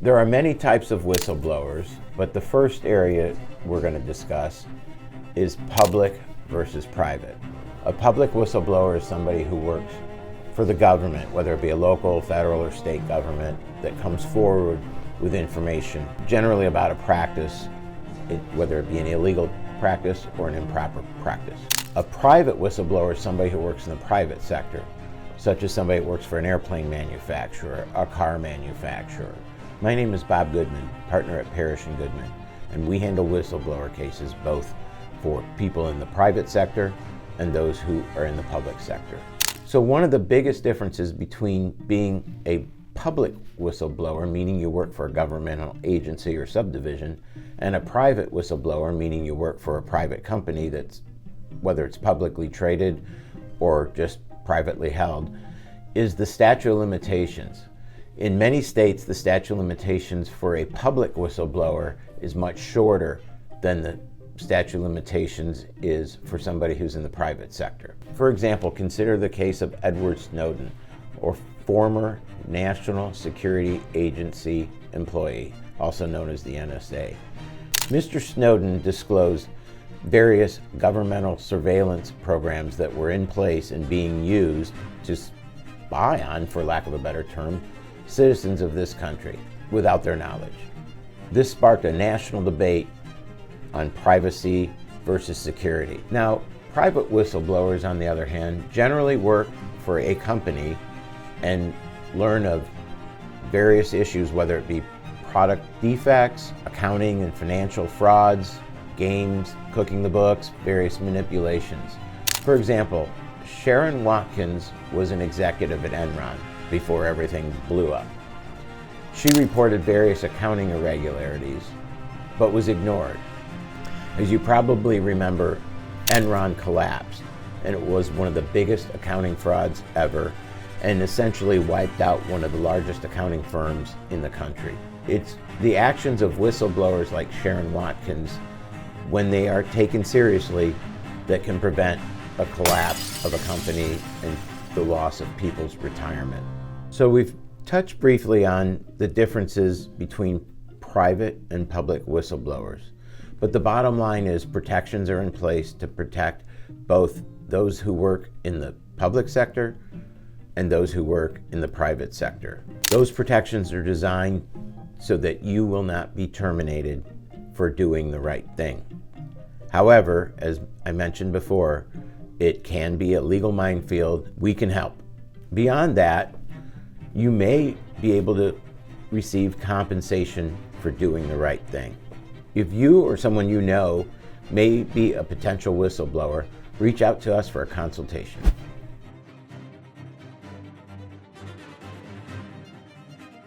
There are many types of whistleblowers, but the first area we're going to discuss is public versus private. A public whistleblower is somebody who works for the government, whether it be a local, federal, or state government, that comes forward with information, generally about a practice, whether it be an illegal practice or an improper practice. A private whistleblower is somebody who works in the private sector, such as somebody who works for an airplane manufacturer, a car manufacturer. My name is Bob Goodman, partner at Parrish and Goodman, and we handle whistleblower cases both for people in the private sector and those who are in the public sector. So one of the biggest differences between being a public whistleblower, meaning you work for a governmental agency or subdivision, and a private whistleblower, meaning you work for a private company that's, whether it's publicly traded or just privately held, is the statute of limitations. In many states, the statute of limitations for a public whistleblower is much shorter than the statute of limitations is for somebody who's in the private sector. For example, consider the case of Edward Snowden, or former National Security Agency employee, also known as the NSA. Mr. Snowden disclosed various governmental surveillance programs that were in place and being used to spy on, for lack of a better term, citizens of this country without their knowledge. This sparked a national debate on privacy versus security. Now, private whistleblowers, on the other hand, generally work for a company and learn of various issues, whether it be product defects, accounting and financial frauds, games, cooking the books, various manipulations. For example, Sharon Watkins was an executive at Enron before everything blew up. She reported various accounting irregularities, but was ignored. As you probably remember, Enron collapsed, and it was one of the biggest accounting frauds ever, and essentially wiped out one of the largest accounting firms in the country. It's the actions of whistleblowers like Sharon Watkins, when they are taken seriously, that can prevent a collapse of a company and the loss of people's retirement. So we've touched briefly on the differences between private and public whistleblowers, but the bottom line is protections are in place to protect both those who work in the public sector and those who work in the private sector. Those protections are designed so that you will not be terminated for doing the right thing. However, as I mentioned before, it can be a legal minefield. We can help. Beyond that, you may be able to receive compensation for doing the right thing. If you or someone you know may be a potential whistleblower, reach out to us for a consultation.